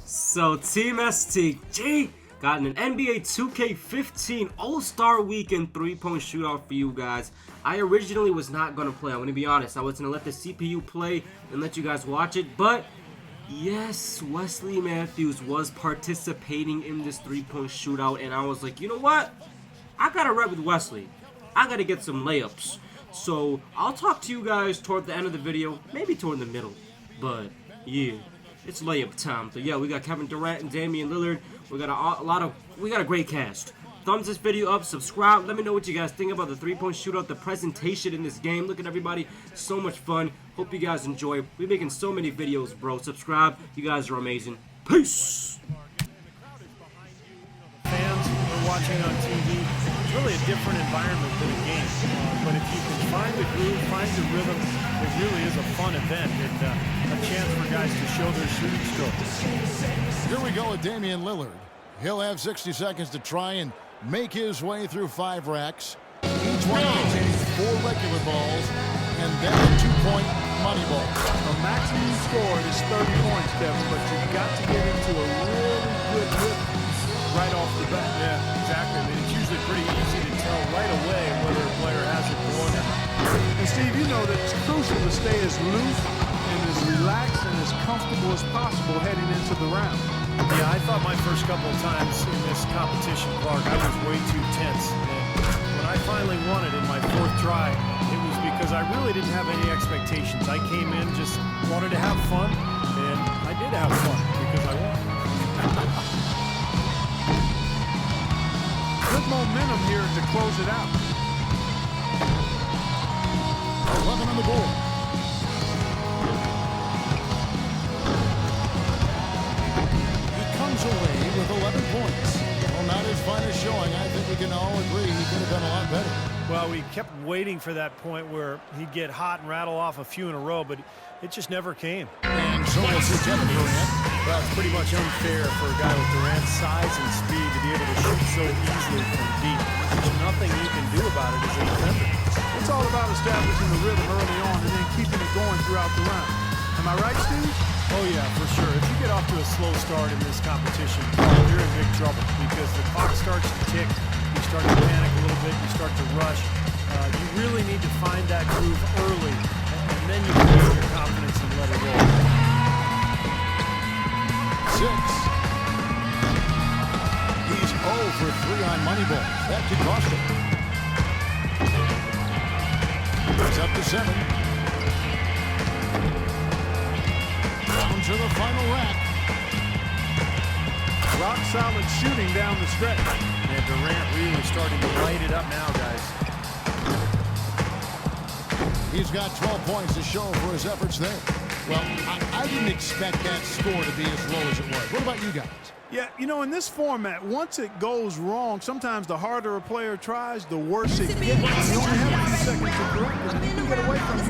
So Team STG got an NBA 2k15 All-Star Weekend 3-point shootout for you guys. I originally was not going to play. I'm going to be honest. I was going to let the CPU play and let you guys watch it. But yes, Wesley Matthews was participating in this 3-point shootout. And I was like, you know what? I got to rep with Wesley. I got to get some layups. So I'll talk to you guys toward the end of the video. Maybe toward the middle. But yeah. It's layup time. So yeah, we got Kevin Durant and Damian Lillard. We got we got a great cast. Thumbs this video up, subscribe. Let me know what you guys think about the 3-point shootout, the presentation in this game. Look at everybody, so much fun. Hope you guys enjoy. We're making so many videos, bro. Subscribe. You guys are amazing. Peace. Fans are watching on TV. It's really a different environment than a game. But if you can find the groove, find the rhythm, it really is a fun event and a chance for guys to show their shooting strokes. Here we go with Damian Lillard. He'll have 60 seconds to try and make his way through 5 racks. Each one contains 4 regular balls and then a 2-point money ball. A maximum score is 30 points, Devin, but you've got to get into a really good rhythm right off the bat. Yeah, exactly. I mean, it's usually pretty easy to tell right away whether a player has it going or not. And Steve, you know that it's crucial to stay as loose and as relaxed and as comfortable as possible heading into the round. Yeah, I thought my first couple of times in this competition, Clark, I was way too tense. And when I finally won it in my 4th try, it was because I really didn't have any expectations. I came in, just wanted to have fun, and I did have fun because I won. Good momentum here to close it out. 11 on the board. He comes away with 11 points. Well, not his finest showing. I think we can all agree he could have done a lot better. Well, we kept waiting for that point where he'd get hot and rattle off a few in a row, but it just never came. And so we'll see Kevin Durant. Well, it's pretty much unfair for a guy with Durant's size and speed to be able to shoot so easily from deep. There's nothing you can do about it as a defender. It's all about establishing the rhythm early on and then keeping it going throughout the round. Am I right, Steve? Oh, yeah, for sure. If you get off to a slow start in this competition, you're in big trouble because the clock starts to tick. You start to panic a little bit. You start to rush. You really need to find that groove early, and then you can build your confidence and let it roll. 6. He's 0 for 3 on money balls. That could cost him. He's up to 7. Down to the final rack. Rock solid shooting down the stretch. And Durant really starting to light it up now, guys. He's got 12 points to show for his efforts there. Well, I didn't expect that score to be as low as it was. What about you guys? Yeah, you know, in this format, once it goes wrong, sometimes the harder a player tries, the worse it gets. You only have a few seconds to correct it, and you can get away from it.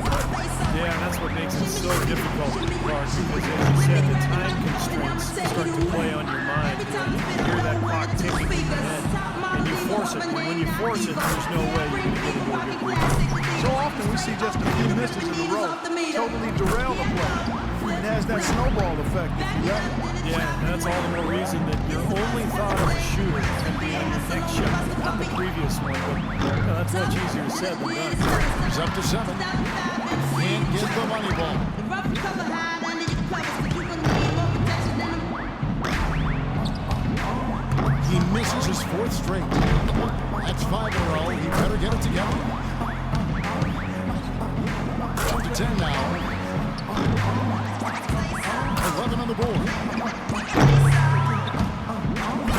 Yeah, and that's what makes it so difficult, Clark, because as you said, the time constraints start to play on your mind. You know, you can hear that clock ticking in your head, and you force it. And when you force it, there's no way you're going to get into a good rhythm. So often we see just a few misses in a row totally derail the play. It has that snowball effect, if you will. Yeah, and that's all the more reason that your only thought of a shooter can be on your next shot, not the previous one. But that's much easier said than done. He's up to 7. Can't get the money ball. He misses his 4th straight. That's 5 in a row. He better get it together. Up to 10 now. 11 on the board.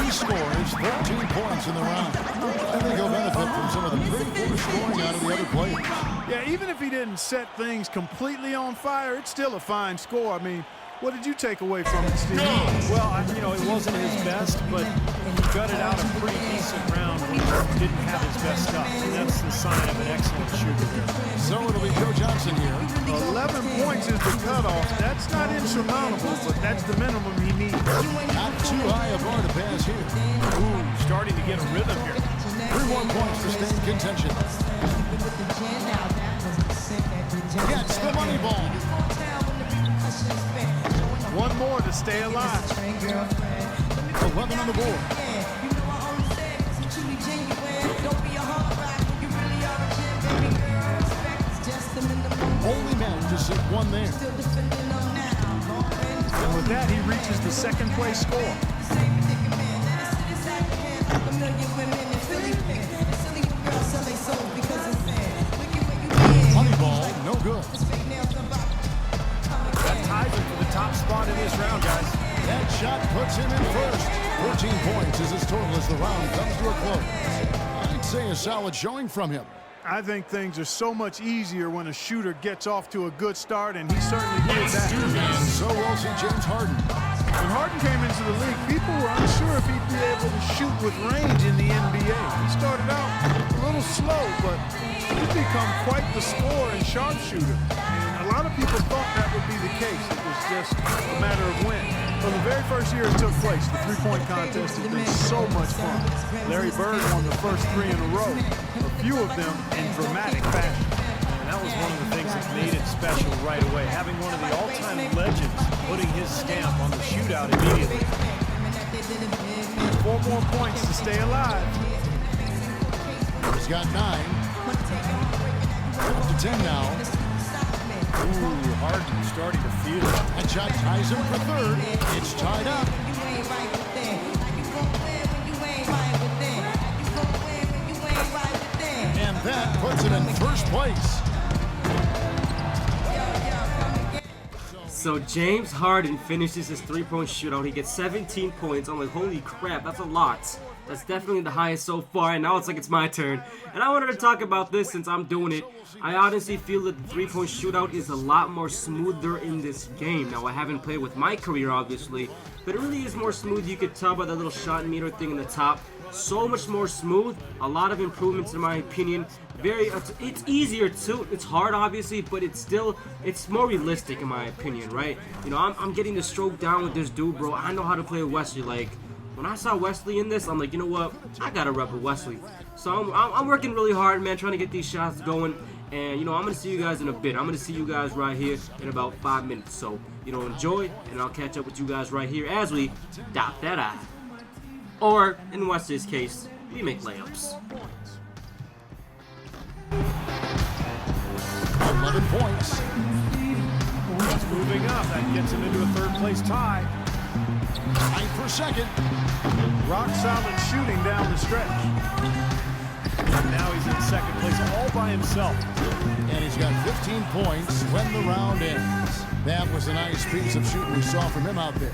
He scores 13 points in the round. I think he'll benefit from some of the pretty poor scoring out of the other players. Yeah, even if he didn't set things completely on fire, it's still a fine score. I mean, what did you take away from it, Steve? Well, you know, it wasn't his best, but he gutted out a pretty decent round when he didn't have his best stuff. And that's the sign of an excellent shooter there. So it'll be Joe Johnson here. 11 points is the cutoff. That's not insurmountable, but that's the minimum he needs. Not too high a bar to pass here. Ooh, starting to get a rhythm here. 3 more points to stay in contention. Gets the money ball. One more to stay alive. 11 on the board. Only managed to sit one there. And with that, he reaches the second place score. Moneyball, no good. That ties him for the top spot in this round, guys. That shot puts him in first. 14 points is his total as the round comes to a close. I'd say a solid showing from him. I think things are so much easier when a shooter gets off to a good start, and he certainly did that. And so we'll see James Harden. When Harden came into the league, people were unsure if he'd be able to shoot with range in the NBA. He started out a little slow, but he's become quite the scorer and sharpshooter. And a lot of people thought that would be the case. It was just a matter of when. From the very first year it took place, the three-point contest has been so much fun. Larry Bird won the first three in a row, a few of them in dramatic fashion. And that was one of the things that made it special right away. Having one of the all-time legends putting his stamp on the shootout immediately. 4 more points to stay alive. He's got 9. Up to 10 now. Ooh, Harden starting to feel it. That shot ties him for third. It's tied up. And that puts him in first place. So James Harden finishes his three-point shootout. He gets 17 points. I'm like, holy crap, that's a lot. That's definitely the highest so far, and now it's like it's my turn. And I wanted to talk about this since I'm doing it. I honestly feel that the three-point shootout is a lot more smoother in this game. Now, I haven't played with my career, obviously, but it really is more smooth. You could tell by the little shot meter thing in the top. So much more smooth. A lot of improvements in my opinion. It's easier too. It's hard, obviously, but it's more realistic in my opinion, right? You know, I'm getting the stroke down with this dude, bro. I know how to play with Wesley. Like, when I saw Wesley in this, I'm like, you know what? I gotta rep with Wesley. So I'm working really hard, man, trying to get these shots going. And, you know, I'm going to see you guys in a bit. I'm going to see you guys right here in about 5 minutes. So, you know, enjoy, and I'll catch up with you guys right here as we dot that I. Or, in Wesley's case, we make layups. 11 points. He's moving up. That gets him into a third-place tie. Tied for second. Rock solid shooting down the stretch. And now he's in second place all by himself. And he's got 15 points when the round ends. That was a nice piece of shooting we saw from him out there.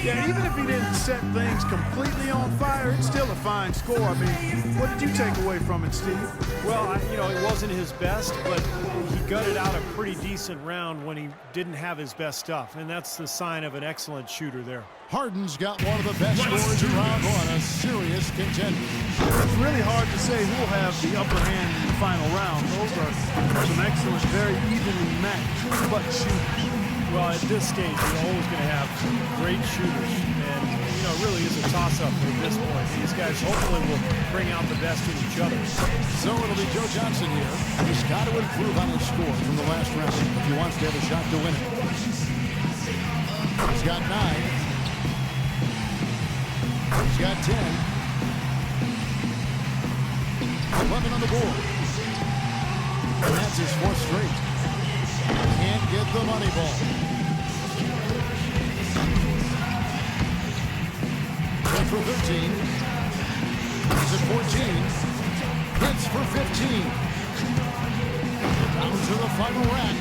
Yeah, even if he didn't set things completely on fire, it's still a fine score. I mean, what did you take away from it, Steve? Well, you know, it wasn't his best, but he gutted out a pretty decent round when he didn't have his best stuff, and that's the sign of an excellent shooter there. Harden's got one of the best scores in round one, a serious contender. It's really hard to say who'll have the upper hand in the final round. Those are some excellent, very evenly matched but shooters. Well, at this stage, you're always going to have great shooters, and, you know, it really is a toss-up at this point. These guys hopefully will bring out the best in each other. So it'll be Joe Johnson here. He's got to improve on his score from the last round if he wants to have a shot to win it. He's got 9. He's got 10. 11 on the board. And that's his fourth straight. Can't get the money ball. Good for 13. He's at 14. Hits for 15. Down to the final rack.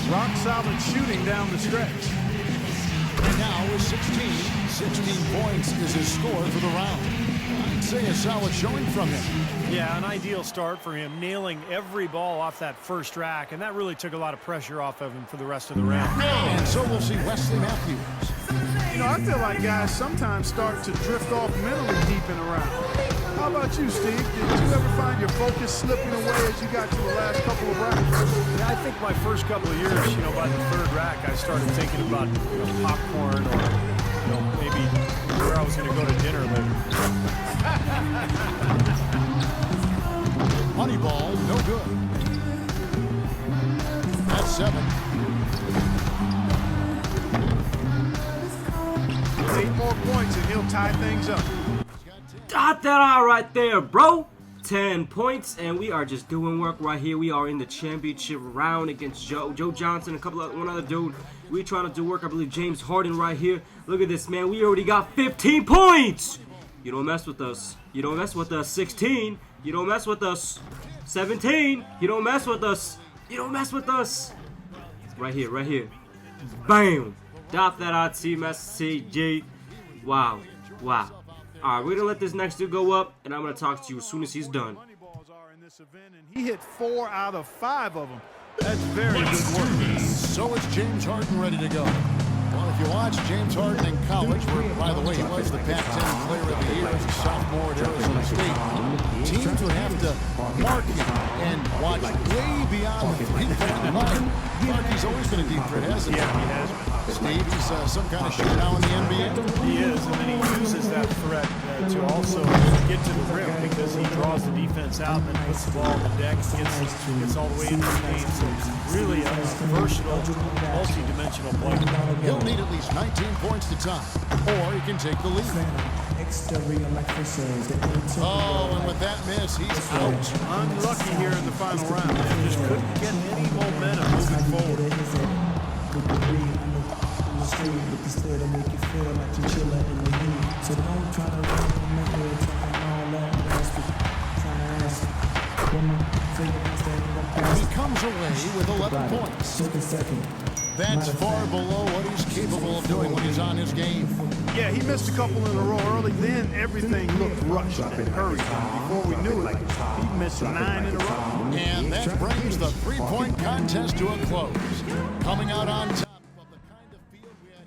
Rock solid shooting down the stretch. And now with 16 points is his score for the round. I'd say a solid showing from him. Yeah, an ideal start for him, nailing every ball off that first rack, and that really took a lot of pressure off of him for the rest of the round. And so we'll see Wesley Matthews. You know, I feel like guys sometimes start to drift off mentally deep in a round. How about you, Steve? Did you ever find your focus slipping away as you got to the last couple of racks? Yeah, I think my first couple of years, you know, by the third rack, I started thinking about, you know, popcorn or, you know, maybe where I was going to go to dinner later. Moneyball, no good. That's 7. 8 more points and he'll tie things up. Dot that out right there, bro. 10 points, and we are just doing work right here. We are in the championship round against Joe Johnson, one other dude. We trying to do work. I believe James Harden right here. Look at this, man. We already got 15 points. You don't mess with us. You don't mess with us. 16. You don't mess with us. 17. You don't mess with us. You don't mess with us. Right here, right here. Bam. Dot that out, Team STG. Wow. Wow. Alright, we're gonna let this next dude go up, and I'm gonna talk to you as soon as he's done. He hit 4 out of 5 of them. That's very good work. So is James Harden ready to go. Well, if you watch James Harden in college, where, by the way, he was the Pac-10 Player of the Year as a sophomore at Arizona State, teams would have to mark him and watch way beyond the three-point line. Marky's always been a deep threat, hasn't he? Yeah, he has. Steve, he's some kind of shooter now in the NBA. He is, and then he uses that threat to also get to the rim because he draws the defense out and then puts the ball on the deck, gets all the way into the game. So really a versatile, multi-dimensional player. He'll need at least 19 points to tie, or he can take the lead. Oh, and with that miss, he's out. Unlucky here in the final round. They just couldn't get any momentum moving forward. He comes away with 11 points. That's far below what he's capable of doing when he's on his game. Yeah, he missed a couple in a row early. Then everything looked rushed and hurried. Before we knew it, he missed 9 in a row. And that brings the three-point contest to a close. Coming out on top.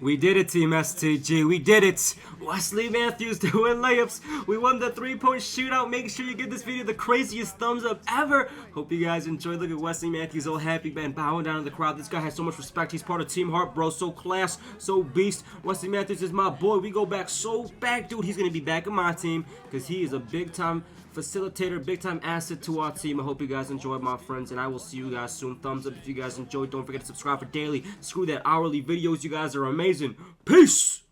We did it, Team STG. We did it. Wesley Matthews doing layups. We won the three-point shootout. Make sure you give this video the craziest thumbs up ever. Hope you guys enjoyed. Look at Wesley Matthews, all happy, man, bowing down in the crowd. This guy has so much respect. He's part of Team Heart, bro. So class, so beast. Wesley Matthews is my boy. We go back so back, dude. He's going to be back in my team because he is a big-time facilitator, big-time asset to our team. I hope you guys enjoyed, my friends, and I will see you guys soon. Thumbs up if you guys enjoyed. Don't forget to subscribe for daily, screw that, hourly videos. You guys are amazing. Peace!